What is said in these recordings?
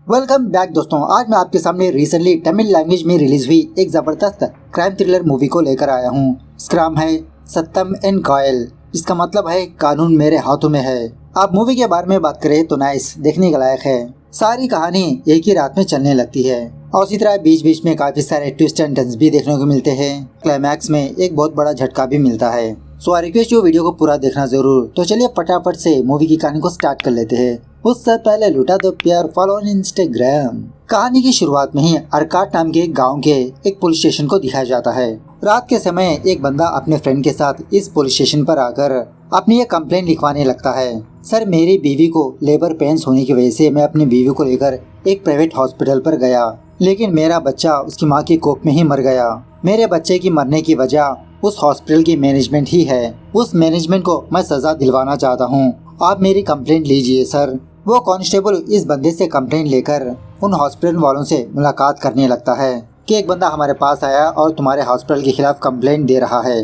Welcome back दोस्तों। आज मैं आपके सामने रिसेंटली तमिल लैंग्वेज में रिलीज हुई एक जबरदस्त क्राइम थ्रिलर मूवी को लेकर आया हूँ। इसका नाम है सत्यम एन कॉयल। इसका मतलब है कानून मेरे हाथों में है। आप मूवी के बारे में बात करें तो नाइस, देखने के लायक है। सारी कहानी एक ही रात में चलने लगती है और इसी तरह बीच बीच में काफी सारे ट्विस्ट एंड टर्न्स भी देखने को मिलते हैं। क्लाइमैक्स में एक बहुत बड़ा झटका भी मिलता है। सो आई रिक्वेस्ट यू वीडियो को पूरा देखना जरूर। तो चलिए फटाफट से मूवी की कहानी को स्टार्ट कर लेते हैं। उससे पहले लुटा दो प्यार, फॉलो ऑन इंस्टाग्राम। कहानी की शुरुआत में ही अरकाट नाम के एक गाँव के एक पुलिस स्टेशन को दिखाया जाता है। रात के समय एक बंदा अपने फ्रेंड के साथ इस पुलिस स्टेशन पर आकर अपनी एक कंप्लेंट लिखवाने लगता है। सर, मेरी बीवी को लेबर पेन्स होने की वजह से मैं अपनी बीवी को लेकर एक प्राइवेट हॉस्पिटल पर गया, लेकिन मेरा बच्चा उसकी माँ की कोख में ही मर गया। मेरे बच्चे की मरने की वजह उस हॉस्पिटल की मैनेजमेंट ही है। उस मैनेजमेंट को मैं सजा दिलवाना चाहता हूँ। आप मेरी कंप्लेंट लीजिए सर। वो कांस्टेबल इस बंदे से कंप्लेंट लेकर उन हॉस्पिटल वालों से मुलाकात करने लगता है कि एक बंदा हमारे पास आया और तुम्हारे हॉस्पिटल के खिलाफ कंप्लेंट दे रहा है।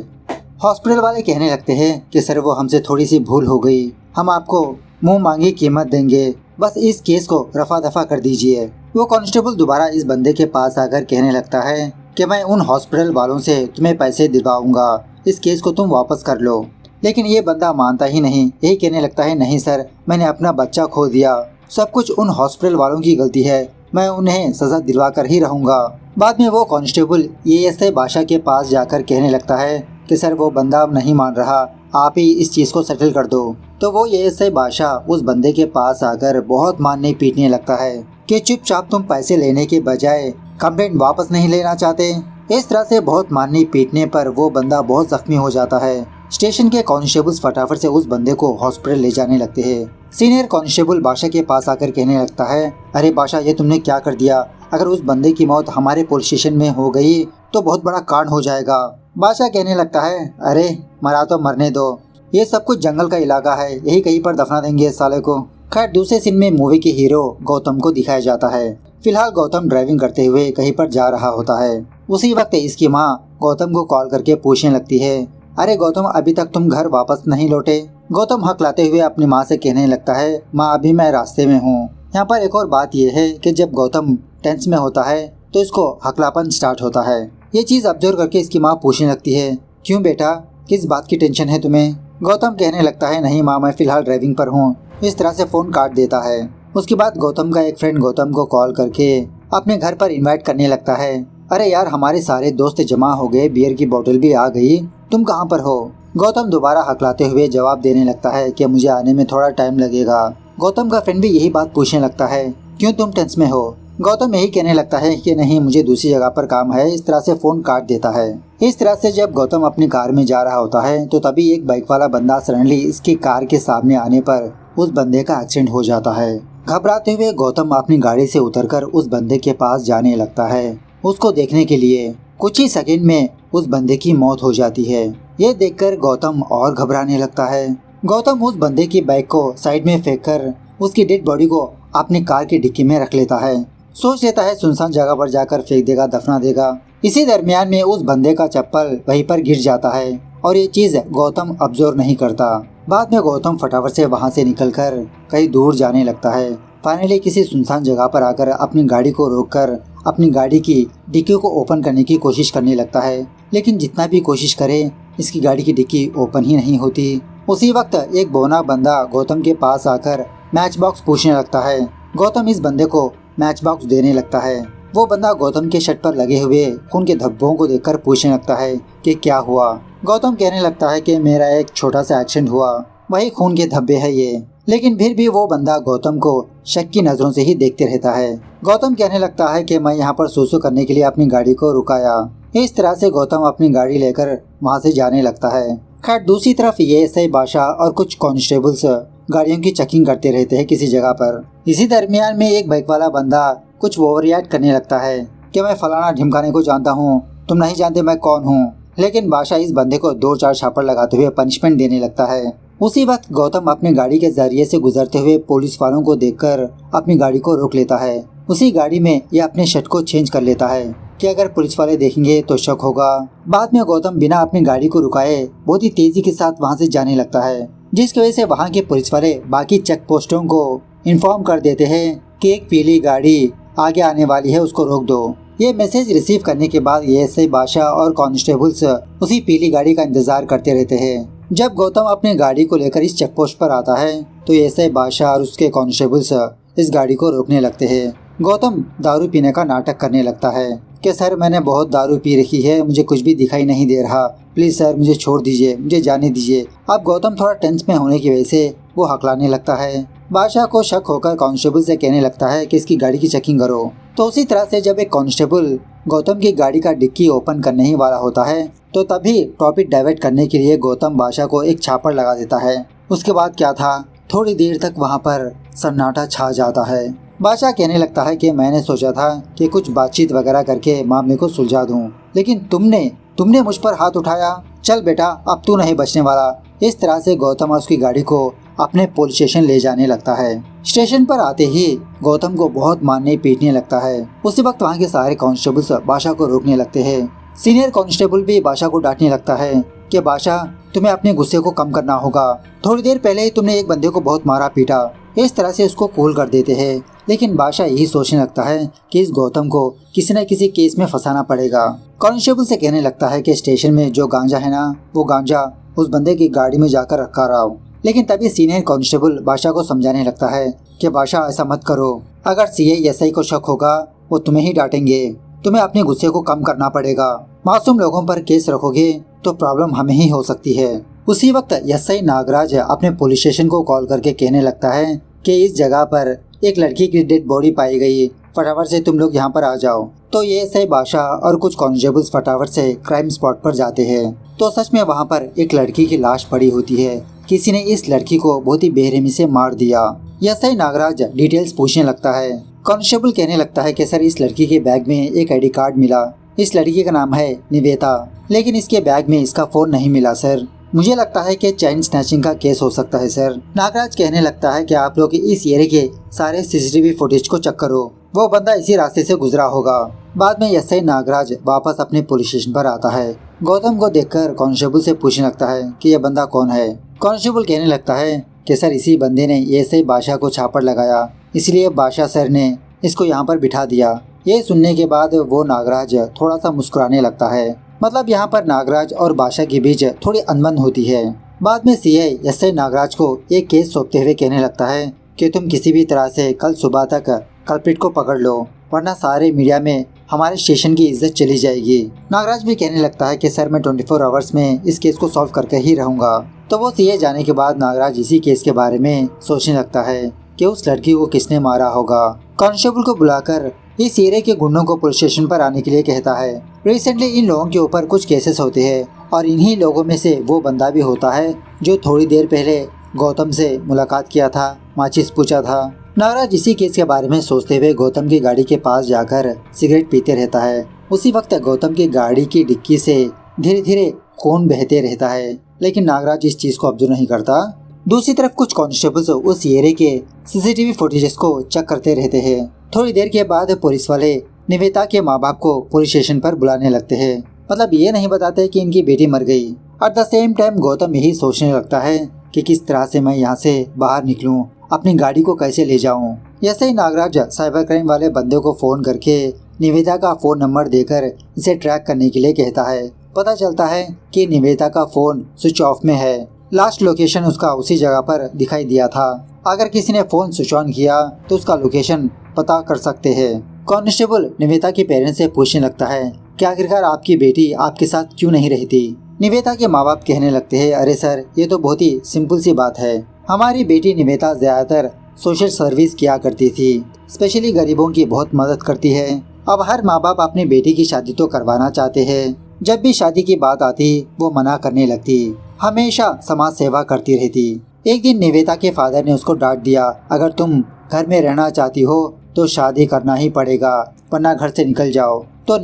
हॉस्पिटल वाले कहने लगते हैं कि सर, वो हमसे थोड़ी सी भूल हो गई, हम आपको मुंह मांगी कीमत देंगे, बस इस केस को रफा दफा कर दीजिए। वो कांस्टेबल दोबारा इस बंदे के पास आकर कहने लगता है कि मैं उन हॉस्पिटल वालों से तुम्हें पैसे दिलवाऊंगा, इस केस को तुम वापस कर लो। लेकिन ये बंदा मानता ही नहीं। यही कहने लगता है, नहीं सर, मैंने अपना बच्चा खो दिया, सब कुछ उन हॉस्पिटल वालों की गलती है, मैं उन्हें सजा दिलवा कर ही रहूंगा। बाद में वो कांस्टेबल एएसआई बादशाह के पास जाकर कहने लगता है कि सर, वो बंदा अब नहीं मान रहा, आप ही इस चीज को सेटल कर दो। तो वो एएसआई बादशाह उस बंदे के पास आकर बहुत मारने पीटने लगता है कि चुपचाप तुम पैसे लेने के बजाय कंप्लेंट वापस नहीं लेना चाहते। इस तरह से बहुत मारने पीटने पर वो बंदा बहुत जख्मी हो जाता है। स्टेशन के कांस्टेबल्स फटाफट से उस बंदे को हॉस्पिटल ले जाने लगते हैं। सीनियर कांस्टेबल बादशाह के पास आकर कहने लगता है, अरे बादशाह, ये तुमने क्या कर दिया? अगर उस बंदे की मौत हमारे पुलिस स्टेशन में हो गई तो बहुत बड़ा कांड हो जाएगा। बादशाह कहने लगता है, अरे मरा तो मरने दो, ये सब कुछ जंगल का इलाका है, यही कहीं पर दफना देंगे इस साले को। खैर, दूसरे सीन में मूवी के हीरो गौतम को दिखाया जाता है। फिलहाल गौतम ड्राइविंग करते हुए कहीं पर जा रहा होता है। उसी वक्त इसकी माँ गौतम को कॉल करके पूछने लगती है, अरे गौतम, अभी तक तुम घर वापस नहीं लौटे? गौतम हकलाते हुए अपनी माँ से कहने लगता है, माँ, अभी मैं रास्ते में हूँ। यहाँ पर एक और बात यह है कि जब गौतम टेंस में होता है तो इसको हकलापन स्टार्ट होता है। ये चीज ऑब्जर्व करके इसकी माँ पूछने लगती है, क्यों बेटा, किस बात की टेंशन है तुम्हें? गौतम कहने लगता है, नहीं माँ, मैं फिलहाल ड्राइविंग पर हूँ। इस तरह से फोन काट देता है। उसके बाद गौतम का एक फ्रेंड गौतम को कॉल करके अपने घर पर इनवाइट करने लगता है। अरे यार, हमारे सारे दोस्त जमा हो गए, बियर की बोतल भी आ गई, तुम कहाँ पर हो? गौतम दोबारा हकलाते हुए जवाब देने लगता है कि मुझे आने में थोड़ा टाइम लगेगा। गौतम का फ्रेंड भी यही बात पूछने लगता है, क्यों तुम टेंस में हो? गौतम यही कहने लगता है कि नहीं, मुझे दूसरी जगह पर काम है। इस तरह से फोन काट देता है। इस तरह से जब गौतम अपनी कार में जा रहा होता है तो तभी एक बाइक वाला बंदा सडनली इसकी कार के सामने आने पर उस बंदे का एक्सीडेंट हो जाता है। घबराते हुए गौतम अपनी गाड़ी से उतरकर उस बंदे के पास जाने लगता है उसको देखने के लिए। कुछ ही सेकंड में उस बंदे की मौत हो जाती है। ये देखकर गौतम और घबराने लगता है। गौतम उस बंदे की बाइक को साइड में फेंककर उसकी डेड बॉडी को अपनी कार की डिक्की में रख लेता है। सोच लेता है सुनसान जगह पर जाकर फेंक देगा, दफना देगा। इसी दरमियान में उस बंदे का चप्पल वहीं पर गिर जाता है और ये चीज गौतम ऑब्जर्व नहीं करता। बाद में गौतम फटाफट से वहाँ से निकलकर कहीं दूर जाने लगता है। फाइनली किसी सुनसान जगह पर आकर अपनी गाड़ी को रोककर अपनी गाड़ी की डिक्की को ओपन करने की कोशिश करने लगता है, लेकिन जितना भी कोशिश करे इसकी गाड़ी की डिक्की ओपन ही नहीं होती। उसी वक्त एक बौना बंदा गौतम के पास आकर मैच बॉक्स पूछने लगता है। गौतम इस बंदे को मैच बॉक्स देने लगता है। वो बंदा गौतम के शर्ट पर लगे हुए खून के धब्बों को देखकर पूछने लगता है कि क्या हुआ। गौतम कहने लगता है कि मेरा एक छोटा सा एक्सीडेंट हुआ, वही खून के धब्बे है ये। लेकिन फिर भी वो बंदा गौतम को शक की नजरों से ही देखते रहता है। गौतम कहने लगता है कि मैं यहाँ पर सूसू करने के लिए अपनी गाड़ी को रुकाया। इस तरह से गौतम अपनी गाड़ी लेकर वहाँ से जाने लगता है। खैर, दूसरी तरफ एएसआई बादशाह और कुछ कांस्टेबल्स गाड़ियों की चेकिंग करते रहते हैं किसी जगह पर। इसी दरमियान में एक बाइक वाला बंदा कुछ ओवर रिएक्ट करने लगता है कि मैं फलाना ढिमकाने को जानता हूँ, तुम नहीं जानते मैं कौन हूँ। लेकिन बादशाह इस बंदे को 2-4 छापड़ लगाते हुए पनिशमेंट देने लगता है। उसी वक्त गौतम अपनी गाड़ी के जरिए से गुजरते हुए पुलिस वालों को देखकर अपनी गाड़ी को रोक लेता है। उसी गाड़ी में ये अपने शर्ट को चेंज कर लेता है कि अगर पुलिस वाले देखेंगे तो शक होगा। बाद में गौतम बिना अपनी गाड़ी को रुकाए बहुत ही तेजी के साथ वहाँ से जाने लगता है, जिसकी वजह से वहाँ के पुलिस वाले बाकी चेक पोस्टों को इन्फॉर्म कर देते हैं कि एक पीली गाड़ी आगे आने वाली है, उसको रोक दो। ये मैसेज रिसीव करने के बाद एएसआई बादशाह और कांस्टेबल्स उसी पीली गाड़ी का इंतजार करते रहते हैं। जब गौतम अपनी गाड़ी को लेकर इस चेक पोस्ट पर आता है तो एएसआई बादशाह और उसके कांस्टेबल्स इस गाड़ी को रोकने लगते हैं। गौतम दारू पीने का नाटक करने लगता है कि सर मैंने बहुत दारू पी रखी है, मुझे कुछ भी दिखाई नहीं दे रहा, प्लीज सर मुझे छोड़ दीजिए, मुझे जाने दीजिए। अब गौतम थोड़ा टेंस में होने की वजह से वो हकलाने लगता है। बादशाह को शक होकर कांस्टेबल से कहने लगता है कि इसकी गाड़ी की चेकिंग करो। तो उसी तरह से जब एक कांस्टेबल गौतम की गाड़ी का डिक्की ओपन करने ही वाला होता है तो तभी टॉपिक डाइवर्ट करने के लिए गौतम बादशाह को एक छापड़ लगा देता है। उसके बाद क्या था, थोड़ी देर तक वहाँ पर सन्नाटा छा जाता है। बादशाह कहने लगता है कि मैंने सोचा था कि कुछ बातचीत वगैरह करके मामले को सुलझा दूं, लेकिन तुमने मुझ पर हाथ उठाया। चल बेटा, अब तू नहीं बचने वाला। इस तरह से गौतम उसकी गाड़ी को अपने पुलिस स्टेशन ले जाने लगता है। स्टेशन पर आते ही गौतम को बहुत मारने पीटने लगता है। उसी वक्त वहाँ के सारे कांस्टेबल्स बादशाह को रोकने लगते हैं। सीनियर कांस्टेबल भी बादशाह को डांटने लगता है कि बादशाह तुम्हें अपने गुस्से को कम करना होगा, थोड़ी देर पहले ही तुमने एक बंदे को बहुत मारा पीटा। इस तरह से उसको कूल कर देते हैं। लेकिन बादशाह यही सोचने लगता है कि इस गौतम को किसी न किसी केस में फंसाना पड़ेगा। कांस्टेबल से कहने लगता है कि स्टेशन में जो गांजा है ना, वो गांजा उस बंदे की गाड़ी में जाकर रखा रहा। लेकिन तभी सीनियर कांस्टेबल बादशाह को समझाने लगता है कि बादशाह ऐसा मत करो, अगर सीआईएसआई को शक होगा वो तुम्हें ही डांटेंगे, तुम्हें अपने गुस्से को कम करना पड़ेगा। मासूम लोगों पर केस रखोगे तो प्रॉब्लम हमें ही हो सकती है। उसी वक्त एसआई नागराज अपने पुलिस स्टेशन को कॉल करके कहने लगता है कि इस जगह पर एक लड़की की डेड बॉडी पाई गई, फटाफट से तुम लोग यहाँ पर आ जाओ। तो ये एसआई बादशाह और कुछ कांस्टेबल्स फटाफट से क्राइम स्पॉट पर जाते हैं। तो सच में वहाँ पर एक लड़की की लाश पड़ी होती है। किसी ने इस लड़की को बहुत ही बेरहमी से मार दिया। एसआई नागराज डिटेल्स पूछने लगता है। कांस्टेबल कहने लगता है कि सर इस लड़की के बैग में एक आईडी कार्ड मिला, इस लड़की का नाम है निवेता, लेकिन इसके बैग में इसका फोन नहीं मिला सर। मुझे लगता है कि चैन स्नैचिंग का केस हो सकता है सर। नागराज कहने लगता है कि आप लोग इस एरिया के सारे सीसीटीवी फुटेज को चेक करो, वो बंदा इसी रास्ते से गुजरा होगा। बाद में एसआई नागराज वापस अपने पुलिस स्टेशन पर आता है। गौतम को देखकर कांस्टेबल से पूछने लगता है कि यह बंदा कौन है। कांस्टेबल कहने लगता है कि सर इसी बंदे ने एसआई बादशाह को छापड़ लगाया, इसलिए बादशाह सर ने इसको यहाँ पर बिठा दिया। ये सुनने के बाद वो नागराज थोड़ा सा मुस्कुराने लगता है। मतलब यहाँ पर नागराज और बादशाह के बीच थोड़ी अनबन होती है। बाद में सीआई एसआई नागराज को एक केस सौंपते हुए कहने लगता है कि तुम किसी भी तरह से कल सुबह तक कल्प्रिट को पकड़ लो, वरना सारे मीडिया में हमारे स्टेशन की इज्जत चली जाएगी। नागराज भी कहने लगता है कि सर मैं 24 आवर्स में इस केस को सॉल्व करके ही रहूँगा। तो वो सीआई जाने के बाद नागराज इसी केस के बारे में सोचने लगता है कि उस लड़की को किसने मारा होगा। कांस्टेबल को बुलाकर इस एरिया के गुंडों को पुलिस स्टेशन पर आने के लिए कहता है। रिसेंटली इन लोगों के ऊपर कुछ केसेस होते हैं और इन्हीं लोगों में से वो बंदा भी होता है जो थोड़ी देर पहले गौतम से मुलाकात किया था, माचिस पूछा था। नागराज इसी केस के बारे में सोचते हुए गौतम की गाड़ी के पास जाकर सिगरेट पीते रहता है। उसी वक्त गौतम की गाड़ी की डिक्की से धीरे धीरे खून बहते रहता है, लेकिन नागराज इस चीज को ऑब्जर्व नहीं करता। दूसरी तरफ कुछ कांस्टेबल्स उस एरिया के सीसीटीवी फुटेजेस को चेक करते रहते हैं। थोड़ी देर के बाद पुलिस वाले निवेता के माँ बाप को पुलिस स्टेशन पर बुलाने लगते हैं। मतलब ये नहीं बताते कि इनकी बेटी मर गई। At the same time Gautam यही सोचने लगता है कि किस तरह से मैं यहाँ से बाहर निकलूं, अपनी गाड़ी को कैसे ले जाऊं। ऐसे ही नागराज साइबर क्राइम वाले बंदे को फोन करके निवेता का फोन नंबर देकर इसे ट्रैक करने के लिए कहता है। पता चलता है कि निवेता का फोन स्विच ऑफ में है। लास्ट लोकेशन उसका उसी जगह पर दिखाई दिया था। अगर किसी ने फोन स्विच ऑन किया तो उसका लोकेशन पता कर सकते हैं। कांस्टेबल निवेता के पेरेंट्स से पूछने लगता है कि आखिरकार आपकी बेटी आपके साथ क्यों नहीं रहती। निवेता के माँ बाप कहने लगते हैं, अरे सर ये तो बहुत ही सिंपल सी बात है, हमारी बेटी निवेता ज्यादातर सोशल सर्विस किया करती थी, स्पेशली गरीबों की बहुत मदद करती है। अब हर माँ बाप अपनी बेटी की शादी तो करवाना चाहते हैं, जब भी शादी की बात आती वो मना करने लगती, हमेशा समाज सेवा करती रहती। एक दिन निवेता के फादर ने उसको डांट दिया, अगर तुम घर में रहना चाहती हो तो शादी करना ही पड़ेगा, वरना घर से निकल जाओ। तो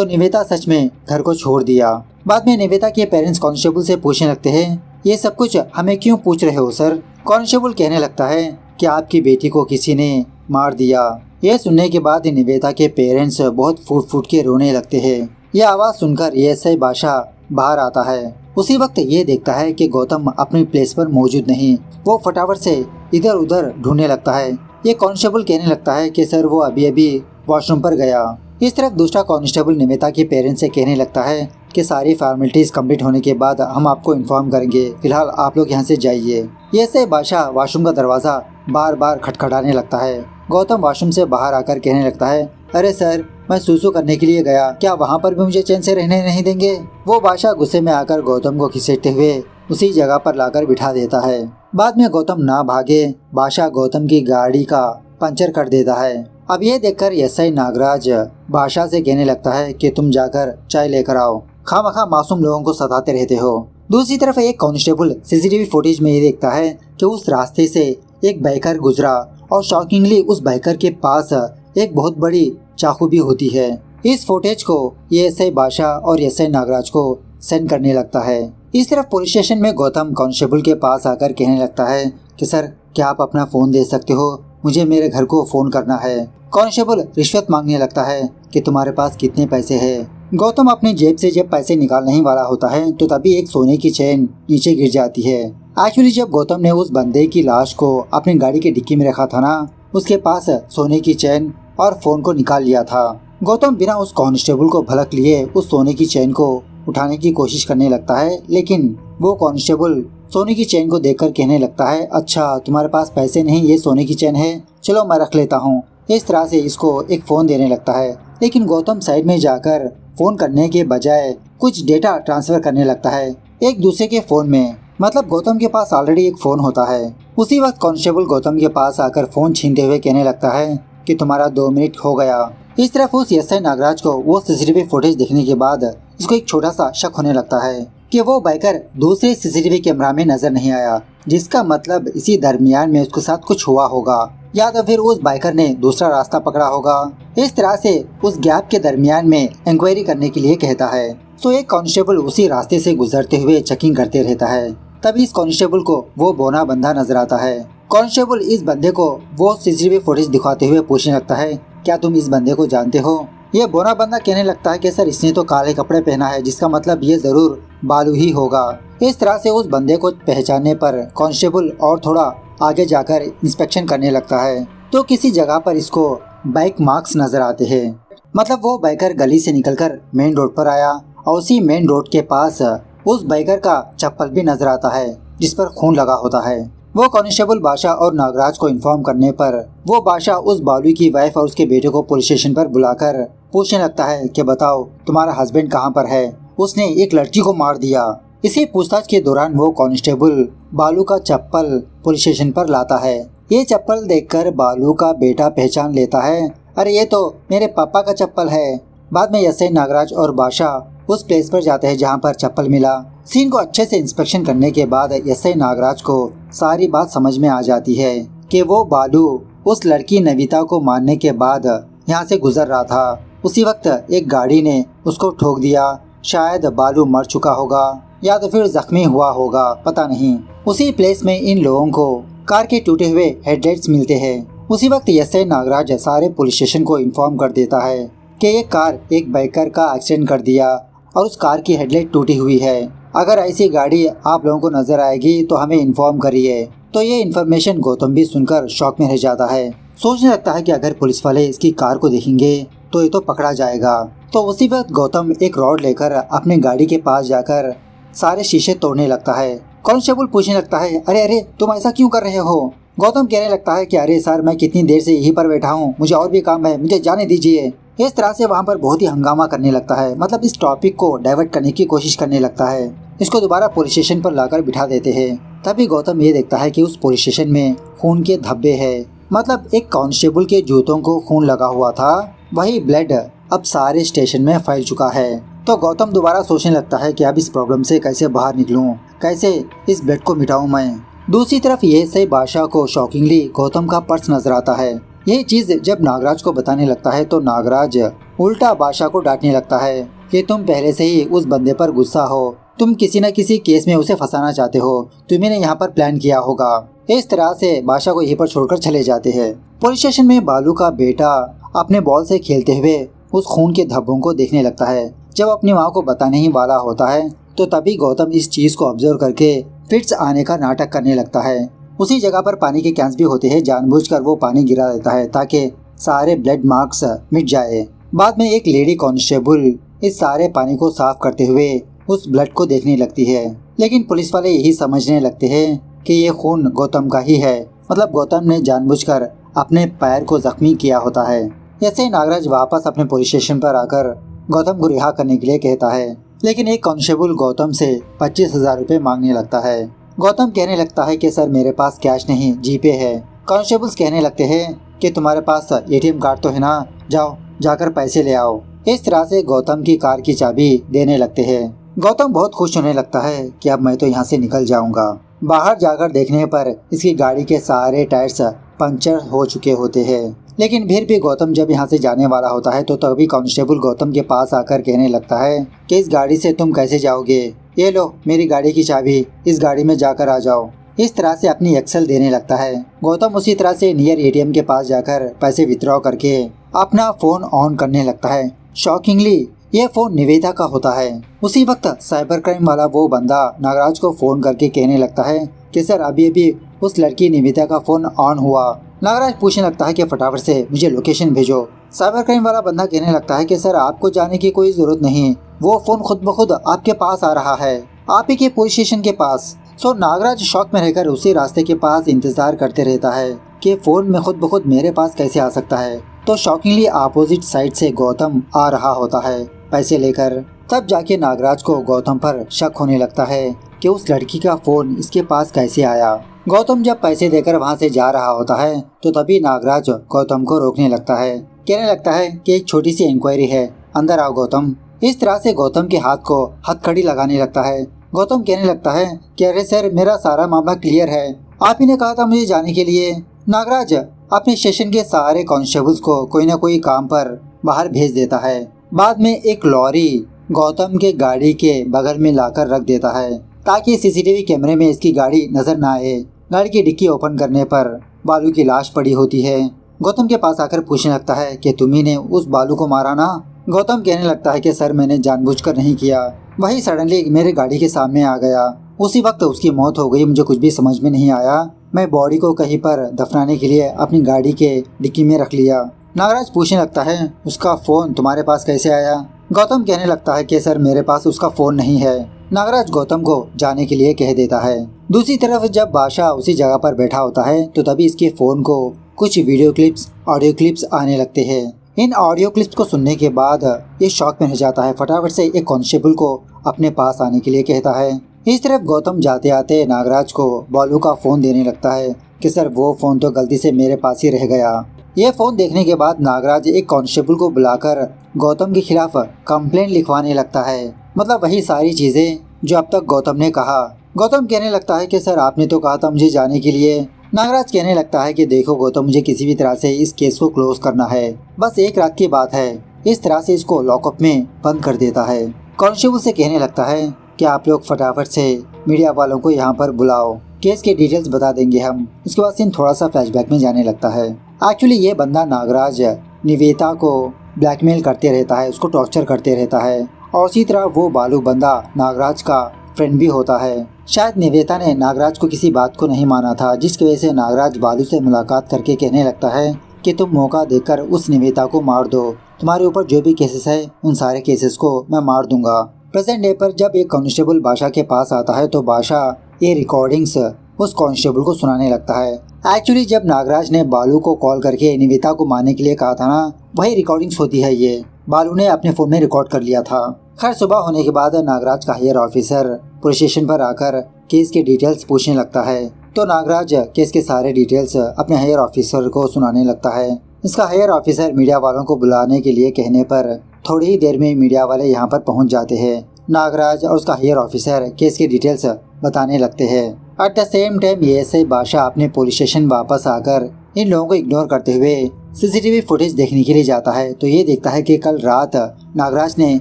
निवेता सच में घर को छोड़ दिया। बाद में निवेता के पेरेंट्स कांस्टेबल से पूछने लगते हैं, ये सब कुछ हमें क्यों पूछ रहे हो सर। कांस्टेबल कहने लगता है कि आपकी बेटी को किसी ने मार दिया। यह सुनने के बाद निवेता के पेरेंट्स बहुत फूट फूट के रोने लगते हैं। यह आवाज़ सुनकर एएसआई बादशाह बाहर आता है। उसी वक्त ये देखता है कि गौतम अपनी प्लेस पर मौजूद नहीं। वो फटाफट से इधर उधर ढूंढने लगता है। ये कांस्टेबल कहने लगता है कि सर वो अभी अभी वॉशरूम पर गया। इस तरफ दूसरा कांस्टेबल निमिता के पेरेंट्स से कहने लगता है कि सारी फॉर्मेलिटीज कंप्लीट होने के बाद हम आपको इन्फॉर्म करेंगे, फिलहाल आप लोग यहाँ से जाइए। ये से बादशाह वॉशरूम का दरवाजा बार बार खटखटाने लगता है। गौतम वॉशरूम से बाहर आकर कहने लगता है, अरे सर मैं सूसू करने के लिए गया, क्या वहाँ पर भी मुझे चैन से रहने नहीं देंगे? वो बादशाह गुस्से में आकर गौतम को खींचते हुए उसी जगह पर लाकर बिठा देता है। बाद में गौतम ना भागे, बादशाह गौतम की गाड़ी का पंचर कर देता है। अब ये देखकर एसआई नागराज बादशाह से कहने लगता है कि तुम जाकर चाय लेकर आओ, खामखा मासूम लोगों को सताते रहते हो। दूसरी तरफ एक कांस्टेबल सीसीटीवी फुटेज में ये देखता है कि उस रास्ते से एक बाइकर गुजरा और शॉकिंगली उस बाइकर के पास एक बहुत बड़ी चाकू भी होती है। इस फुटेज को ये एसआई बादशाह और एसआई नागराज को सेंड करने लगता है। इस तरफ पुलिस स्टेशन में गौतम कांस्टेबल के पास आकर कहने लगता है कि सर क्या आप अपना फोन दे सकते हो, मुझे मेरे घर को फोन करना है। कांस्टेबल रिश्वत मांगने लगता है कि तुम्हारे पास कितने पैसे हैं। गौतम अपनी जेब से जब पैसे निकालने ही वाला होता है तो तभी एक सोने की चेन नीचे गिर जाती है। एक्चुअली जब गौतम ने उस बंदे की लाश को अपनी गाड़ी की डिक्की में रखा था ना, उसके पास सोने की चेन और फोन को निकाल लिया था। गौतम बिना उस कांस्टेबल को भड़क लिए उस सोने की चेन को उठाने की कोशिश करने लगता है, लेकिन वो कांस्टेबल सोने की चेन को देखकर कहने लगता है, अच्छा तुम्हारे पास पैसे नहीं, ये सोने की चेन है, चलो मैं रख लेता हूँ। इस तरह से इसको एक फ़ोन देने लगता है, लेकिन गौतम साइड में जाकर फ़ोन करने के बजाय कुछ डेटा ट्रांसफ़र करने लगता है एक दूसरे के फ़ोन में। मतलब गौतम के पास ऑलरेडी एक फ़ोन होता है। उसी वक्त कांस्टेबल गौतम के पास आकर फ़ोन छीनते हुए कहने लगता है कि तुम्हारा 2 मिनट हो गया। इस तरफ उस एसआई नागराज को वो सीसीटीवी फुटेज देखने के बाद इसको एक छोटा सा शक होने लगता है कि वो बाइकर दूसरे सीसीटीवी कैमरा में नजर नहीं आया, जिसका मतलब इसी दरमियान में उसके साथ कुछ हुआ होगा, या तो फिर उस बाइकर ने दूसरा रास्ता पकड़ा होगा। इस तरह से उस गैप के दरमियान में इंक्वायरी करने के लिए कहता है। तो एक कांस्टेबल उसी रास्ते से गुजरते हुए चेकिंग करते रहता है। तभी इस कांस्टेबल को वो बोना बंदा नजर आता है। कांस्टेबल इस बंदे को वो सीसीटीवी फुटेज दिखाते हुए पूछने लगता है, क्या तुम इस बंदे को जानते हो? ये बोना बंदा कहने लगता है कि सर इसने तो काले कपड़े पहना है, जिसका मतलब ये जरूर बालू ही होगा। इस तरह से उस बंदे को पहचानने पर कांस्टेबल और थोड़ा आगे जाकर इंस्पेक्शन करने लगता है तो किसी जगह पर इसको बाइक मार्क्स नजर आते हैं। मतलब वो बाइकर गली से निकलकर मेन रोड पर आया और उसी मेन रोड के पास उस बाइकर का चप्पल भी नजर आता है जिस पर खून लगा होता है। वो कांस्टेबल बादशाह और नागराज को इन्फॉर्म करने पर वो बादशाह उस बालू की वाइफ और उसके बेटे को पुलिस स्टेशन पर बुलाकर पूछने लगता है कि बताओ तुम्हारा हस्बैंड कहाँ पर है, उसने एक लड़की को मार दिया। इसी पूछताछ के दौरान वो कांस्टेबल बालू का चप्पल पुलिस स्टेशन पर लाता है। ये चप्पल देखकर बालू का बेटा पहचान लेता है, अरे ये तो मेरे पापा का चप्पल है। बाद में एसआई नागराज और बादशाह उस प्लेस पर जाते हैं जहाँ पर चप्पल मिला। सीन को अच्छे से इंस्पेक्शन करने के बाद एसआई नागराज को सारी बात समझ में आ जाती है कि वो बालू उस लड़की नविता को मारने के बाद यहाँ से गुजर रहा था। उसी वक्त एक गाड़ी ने उसको ठोक दिया। शायद बालू मर चुका होगा या तो फिर जख्मी हुआ होगा, पता नहीं। उसी प्लेस में इन लोगों को कार के टूटे हुए हेडलाइट्स मिलते हैं। उसी वक्त एसआई नागराज सारे पुलिस स्टेशन को इन्फॉर्म कर देता है कि ये कार एक बाइकर का एक्सीडेंट कर दिया और उस कार की हेडलाइट टूटी हुई है। अगर ऐसी गाड़ी आप लोगों को नजर आएगी तो हमें इन्फॉर्म करिए। तो ये इन्फॉर्मेशन गौतम भी सुनकर शॉक में रह जाता है। सोचने लगता है कि अगर पुलिस वाले इसकी कार को देखेंगे तो ये तो पकड़ा जाएगा। तो उसी वक्त गौतम एक रॉड लेकर अपने गाड़ी के पास जाकर सारे शीशे तोड़ने लगता है। कांस्टेबल पूछने लगता है, अरे अरे तुम ऐसा क्यों कर रहे हो? गौतम कहने लगता है कि अरे सर मैं कितनी देर से यहीं पर बैठा हूँ, मुझे और भी काम है, मुझे जाने दीजिए। इस तरह से वहाँ पर बहुत ही हंगामा करने लगता है। मतलब इस टॉपिक को डाइवर्ट करने की कोशिश करने लगता है। इसको दोबारा पुलिस स्टेशन पर लाकर बिठा देते हैं। तभी गौतम ये देखता है कि उस पुलिस स्टेशन में खून के धब्बे है। मतलब एक कांस्टेबल के जूतों को खून लगा हुआ था, वही ब्लड अब सारे स्टेशन में फैल चुका है। तो गौतम दोबारा सोचने लगता है कि अब इस प्रॉब्लम से कैसे बाहर निकलूं, कैसे इस ब्लड को मिटाऊं मैं। दूसरी तरफ ये से बादशाह को शॉकिंगली गौतम का पर्स नजर आता है। यही चीज जब नागराज को बताने लगता है तो नागराज उल्टा बादशाह को डांटने लगता है कि तुम पहले से ही उस बंदे पर गुस्सा हो, तुम किसी न किसी केस में उसे फंसाना चाहते हो, तुम्ही ने यहाँ पर प्लान किया होगा। इस तरह से बादशाह को यहीं पर छोड़कर चले जाते हैं। पुलिस स्टेशन में बालू का बेटा अपने बॉल से खेलते हुए उस खून के धब्बों को देखने लगता है। जब अपनी माँ को बताने ही वाला होता है तो तभी गौतम इस चीज को ऑब्जर्व करके फिट्स आने का नाटक करने लगता है। उसी जगह पर पानी के कैंस भी होते हैं, जानबूझकर वो पानी गिरा देता है ताकि सारे ब्लड मार्क्स मिट जाए। बाद में एक लेडी कांस्टेबल इस सारे पानी को साफ करते हुए उस ब्लड को देखने लगती है, लेकिन पुलिस वाले यही समझने लगते हैं कि ये खून गौतम का ही है, मतलब गौतम ने जानबूझकर अपने पैर को जख्मी किया होता है। ऐसे नागराज वापस अपने पुलिस स्टेशन पर आकर गौतम को रिहा करने के लिए कहता है, लेकिन एक कांस्टेबल गौतम से 25,000 रुपए मांगने लगता है। गौतम कहने लगता है कि सर मेरे पास कैश नहीं, जीपे है। कांस्टेबल्स कहने लगते हैं कि तुम्हारे पास एटीएम कार्ड तो है ना, जाओ जाकर पैसे ले आओ। इस तरह से गौतम की कार की चाबी देने लगते हैं। गौतम बहुत खुश होने लगता है कि अब मैं तो यहाँ से निकल जाऊंगा। बाहर जाकर देखने पर इसकी गाड़ी के सारे टायर्स पंचर हो चुके होते हैं, लेकिन फिर भी गौतम जब यहाँ से जाने वाला होता है तो तभी कांस्टेबल गौतम के पास आकर कहने लगता है कि इस गाड़ी से तुम कैसे जाओगे, ये लो मेरी गाड़ी की चाबी, इस गाड़ी में जाकर आ जाओ। इस तरह से अपनी एक्सेल देने लगता है। गौतम उसी तरह से नियर एटीएम के पास जाकर पैसे विथड्रॉ करके अपना फोन ऑन करने लगता है। शॉकिंगली ये फोन निवेदा का होता है। उसी वक्त साइबर क्राइम वाला वो बंदा नागराज को फोन करके कहने लगता है कि सर अभी अभी उस लड़की निवेदा का फोन ऑन हुआ। नागराज पूछने लगता है कि फटाफट से मुझे लोकेशन भेजो। साइबर क्राइम वाला बंदा कहने लगता है कि सर आपको जाने की कोई जरूरत नहीं, वो फोन खुद ब खुद आपके पास आ रहा है, आप ही के पुलिस स्टेशन के पास। सो नागराज शॉक में रहकर उसी रास्ते के पास इंतजार करते रहता है कि फोन में खुद ब खुद मेरे पास कैसे आ सकता है। तो शॉकिंगली अपोजिट साइड से गौतम आ रहा होता है पैसे लेकर। तब जाके नागराज को गौतम पर शक होने लगता है कि उस लड़की का फोन इसके पास कैसे आया। गौतम जब पैसे देकर वहाँ से जा रहा होता है तो तभी नागराज गौतम को रोकने लगता है, कहने लगता है कि एक छोटी सी इंक्वायरी है, अंदर आओ गौतम। इस तरह से गौतम के हाथ को हथकड़ी लगाने लगता है। गौतम कहने लगता है कि अरे सर मेरा सारा मामला क्लियर है, आप ही ने कहा था मुझे जाने के लिए। नागराज अपने स्टेशन के सारे कांस्टेबल्स को कोई न कोई काम पर बाहर भेज देता है। बाद में एक लॉरी गौतम के गाड़ी के बगल में लाकर रख देता है ताकि सीसीटीवी कैमरे में इसकी गाड़ी नजर न आए। गाड़ी की डिक्की ओपन करने पर बालू की लाश पड़ी होती है। गौतम के पास आकर पूछने लगता है कि तुम्ही ने उस बालू को मारा ना। गौतम कहने लगता है कि सर मैंने जानबूझकर नहीं किया, वही सडनली मेरे गाड़ी के सामने आ गया, उसी वक्त उसकी मौत हो गई, मुझे कुछ भी समझ में नहीं आया। मैं बॉडी को कहीं पर दफनाने के लिए अपनी गाड़ी के डिक्की में रख लिया। नागराज पूछने लगता है उसका फोन तुम्हारे पास कैसे आया। गौतम कहने लगता है कि सर मेरे पास उसका फोन नहीं है। नागराज गौतम को जाने के लिए कह देता है। दूसरी तरफ जब बादशाह उसी जगह पर बैठा होता है तो तभी इसके फोन को कुछ वीडियो क्लिप्स, ऑडियो क्लिप्स आने लगते हैं। इन ऑडियो क्लिप्स को सुनने के बाद ये शॉक में रह जाता है। फटाफट से एक कांस्टेबल को अपने पास आने के लिए कहता है। इस तरफ गौतम जाते आते नागराज को बालू का फोन देने लगता है कि सर वो फोन तो गलती से मेरे पास ही रह गया। ये फोन देखने के बाद नागराज एक कांस्टेबल को बुलाकर गौतम के खिलाफ कंप्लेंट लिखवाने लगता है, मतलब वही सारी चीजें जो अब तक गौतम ने कहा। गौतम कहने लगता है कि सर आपने तो कहा था मुझे जाने के लिए। नागराज कहने लगता है कि देखो गौतम, मुझे किसी भी तरह से इस केस को क्लोज करना है, बस एक रात की बात है। इस तरह से इसको लॉकअप में बंद कर देता है। कांस्टेबल से कहने लगता है कि आप लोग फटाफट से मीडिया वालों को यहाँ पर बुलाओ, केस के डिटेल्स बता देंगे हम। उसके बाद सीन थोड़ा सा फ्लैशबैक में जाने लगता है। एक्चुअली ये बंदा नागराज निवेदा को ब्लैकमेल करते रहता है, उसको टॉर्चर करते रहता है, और उसी तरह वो बालू बंदा नागराज का फ्रेंड भी होता है। शायद निवेदा ने नागराज को किसी बात को नहीं माना था, जिसकी वजह से नागराज बालू से मुलाकात करके कहने लगता है कि तुम मौका देकर उस निवेदा को मार दो, तुम्हारे ऊपर जो भी केसेस है उन सारे केसेस को मैं मार दूंगा। प्रेजेंट डे पर जब एक कांस्टेबल बादशाह के पास आता है तो बादशाह ये रिकॉर्डिंग्स उस कांस्टेबल को सुनाने लगता है। एक्चुअली जब नागराज ने बालू को कॉल करके निवेदा को मारने के लिए कहा था ना, वही रिकॉर्डिंग्स होती है। ये बालू ने अपने फोन में रिकॉर्ड कर लिया था। खैर सुबह होने के बाद नागराज का हायर ऑफिसर पुलिस स्टेशन पर आकर केस के डिटेल्स पूछने लगता है, तो नागराज केस के सारे डिटेल्स अपने हायर ऑफिसर को सुनाने लगता है। इसका हायर ऑफिसर मीडिया वालों को बुलाने के लिए कहने पर थोड़ी ही देर में मीडिया वाले यहाँ पर पहुँच जाते हैं। नागराज और उसका हायर ऑफिसर केस के डिटेल्स बताने लगते हैं। एट द सेम टाइम ये से बादशाह अपने पुलिस स्टेशन वापस आकर इन लोगों को इग्नोर करते हुए सीसीटीवी फुटेज देखने के लिए जाता है। तो ये देखता है कि कल रात नागराज ने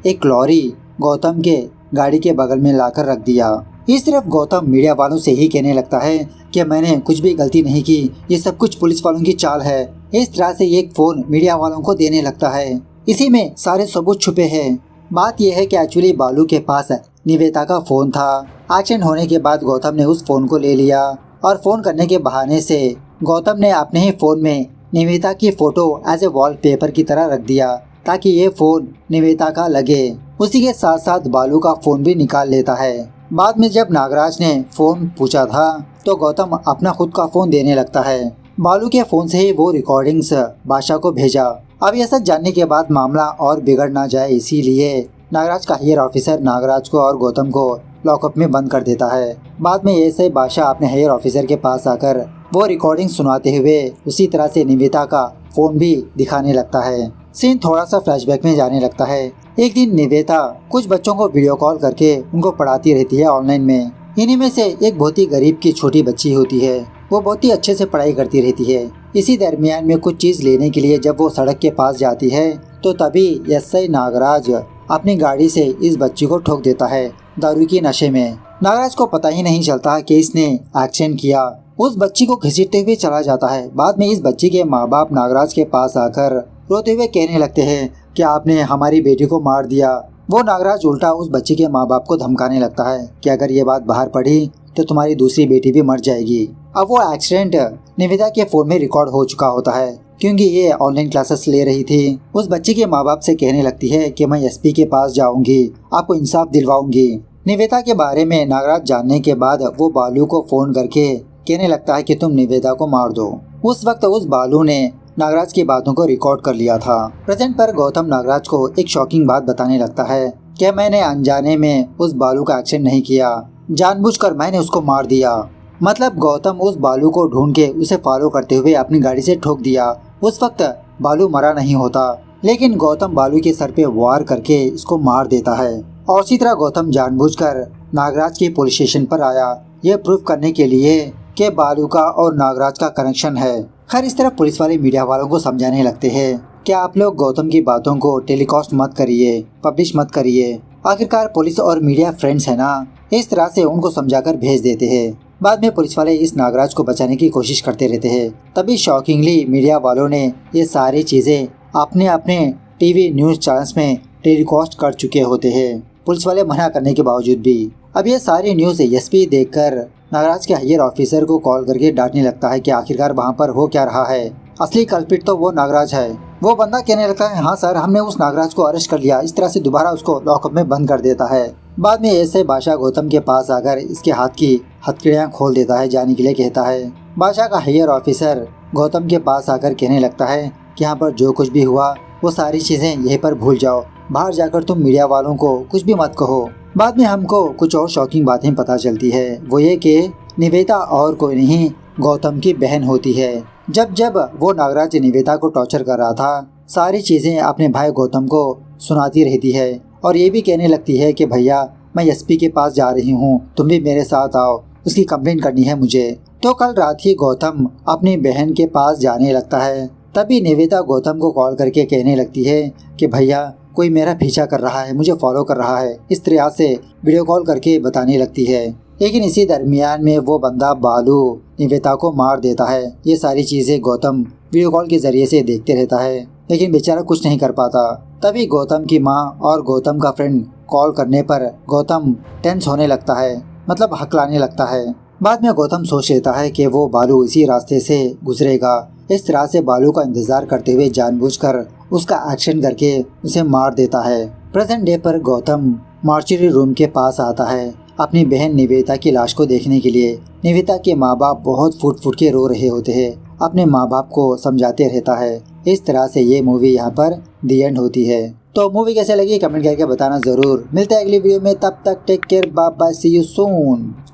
एक लॉरी गौतम के गाड़ी के बगल में लाकर रख दिया। इस तरफ गौतम मीडिया वालों से ही कहने लगता है कि मैंने कुछ भी गलती नहीं की, ये सब कुछ पुलिस वालों की चाल है। इस तरह से एक फोन मीडिया वालों को देने लगता है, इसी में सारे सबूत छुपे हैं। बात यह है कि एक्चुअली बालू के पास निवेदा का फोन था। एक्सीडेंट होने के बाद गौतम ने उस फोन को ले लिया और फोन करने के बहाने से गौतम ने अपने ही फोन में निवेदिता की फोटो एज ए वॉलपेपर की तरह रख दिया ताकि ये फोन निवेदिता का लगे। उसी के साथ साथ बालू का फोन भी निकाल लेता है। बाद में जब नागराज ने फोन पूछा था तो गौतम अपना खुद का फोन देने लगता है। बालू के फोन से ही वो रिकॉर्डिंग्स बादशाह को भेजा। अब ये सब जानने के बाद मामला और बिगड़ ना जाए इसीलिए नागराज का हायर ऑफिसर नागराज को और गौतम को लॉकअप में बंद कर देता है। बाद में ऐसे बादशाह अपने हायर ऑफिसर के पास आकर वो रिकॉर्डिंग सुनाते हुए उसी तरह से निवेदिता का फोन भी दिखाने लगता है। सीन थोड़ा सा फ्लैशबैक में जाने लगता है। एक दिन निवेदिता कुछ बच्चों को वीडियो कॉल करके उनको पढ़ाती रहती है ऑनलाइन में। इन्हीं में से एक बहुत ही गरीब की छोटी बच्ची होती है। वो बहुत ही अच्छे से पढ़ाई करती रहती है। इसी दरमियान में कुछ चीज लेने के लिए जब वो सड़क के पास जाती है तो तभी एसआई नागराज अपनी गाड़ी से इस बच्ची को ठोक देता है दारू की नशे में। नागराज को पता ही नहीं चलता कि इसने एक्शन किया। उस बच्ची को घसीटते हुए चला जाता है। बाद में इस बच्ची के माँ बाप नागराज के पास आकर रोते हुए कहने लगते हैं कि आपने हमारी बेटी को मार दिया। वो नागराज उल्टा उस बच्ची के माँ बाप को धमकाने लगता है कि अगर ये बात बाहर पड़ी तो तुम्हारी दूसरी बेटी भी मर जाएगी। अब वो एक्सीडेंट निवेदिता के फोन में रिकॉर्ड हो चुका होता है क्योंकि ये ऑनलाइन क्लासेस ले रही थी। उस बच्ची के माँ बाप से कहने लगती है कि मैं एसपी के पास जाऊंगी, आपको इंसाफ दिलवाऊंगी। निवेदिता के बारे में नागराज जानने के बाद वो बालू को फोन करके कहने लगता है कि तुम निवेदिता को मार दो। उस वक्त उस बालू ने नागराज की बातों को रिकॉर्ड कर लिया था। प्रेजेंट पर गौतम नागराज को एक शॉकिंग बात बताने लगता है कि मैंने अनजाने में उस बालू का एक्शन नहीं किया, जानबूझकर मैंने उसको मार दिया। मतलब गौतम उस बालू को ढूंढ के उसे फॉलो करते हुए अपनी गाड़ी से ठोक दिया। उस वक्त बालू मरा नहीं होता लेकिन गौतम बालू के सर पे वार करके इसको मार देता है। और इसी तरह गौतम जानबूझकर नागराज के पुलिस स्टेशन पर आया ये प्रूफ करने के लिए कि बालू का और नागराज का कनेक्शन है। खैर इस तरह पुलिस वाले मीडिया वालों को समझाने लगते हैं कि आप लोग गौतम की बातों को टेलीकास्ट मत करिए, पब्लिश मत करिए। आखिरकार पुलिस और मीडिया फ्रेंड्स है ना, इस तरह से उनको समझाकर भेज देते हैं। बाद में पुलिस वाले इस नागराज को बचाने की कोशिश करते रहते हैं। तभी शॉकिंगली मीडिया वालों ने ये सारी चीजें अपने अपने टीवी न्यूज चैनल्स में टेलीकास्ट कर चुके होते हैं, पुलिस वाले मना करने के बावजूद भी। अब ये सारी न्यूज एसपी देखकर नागराज के हायर ऑफिसर को कॉल करके डांटने लगता है कि आखिरकार वहाँ पर हो क्या रहा है। असली कल्पित तो वो नागराज है। वो बंदा कहने लगता है हाँ सर, हमने उस नागराज को अरेस्ट कर लिया। इस तरह से दोबारा उसको लॉकअप में बंद कर देता है। बाद में ऐसे बादशाह गौतम के पास आकर इसके हाथ की हथकड़ियाँ खोल देता है, जाने के लिए कहता है। बादशाह का हायर ऑफिसर गौतम के पास आकर कहने लगता है कि यहाँ पर जो कुछ भी हुआ वो सारी चीजें यहीं पर भूल जाओ, बाहर जाकर तुम मीडिया वालों को कुछ भी मत कहो। बाद में हमको कुछ और शॉकिंग बातें पता चलती है, वो ये कि निवेदिता और कोई नहीं गौतम की बहन होती है। जब जब वो नागराज निवेदिता को टॉर्चर कर रहा था सारी चीजें अपने भाई गौतम को सुनाती रहती है और ये भी कहने लगती है कि भैया मैं एसपी के पास जा रही हूँ, तुम भी मेरे साथ आओ, उसकी कंप्लेंट करनी है मुझे। तो कल रात ही गौतम अपनी बहन के पास जाने लगता है। तभी निवेदिता गौतम को कॉल करके कहने लगती है कि भैया कोई मेरा पीछा कर रहा है, मुझे फॉलो कर रहा है। इस तरह से वीडियो कॉल करके बताने लगती है। लेकिन इसी दरमियान में वो बंदा बालू निवेदिता को मार देता है। ये सारी चीजें गौतम वीडियो कॉल के जरिए से देखते रहता है लेकिन बेचारा कुछ नहीं कर पाता। तभी गौतम की माँ और गौतम का फ्रेंड कॉल करने पर गौतम टेंस होने लगता है, मतलब हकलाने लगता है। बाद में गौतम सोच लेता है कि वो बालू इसी रास्ते से गुजरेगा। इस तरह से बालू का इंतजार करते हुए जानबूझकर उसका एक्शन करके उसे मार देता है। प्रेजेंट डे पर गौतम मार्चरी रूम के पास आता है अपनी बहन निवेदिता की लाश को देखने के लिए। निवेदिता के माँ बाप बहुत फूट फूट के रो रहे होते हैं, अपने माँ बाप को समझाते रहता है। इस तरह से ये मूवी यहाँ पर दी एंड होती है। तो मूवी कैसे लगी कमेंट करके बताना जरूर। मिलते हैं अगली वीडियो में, तब तक take care, bye bye, see you soon.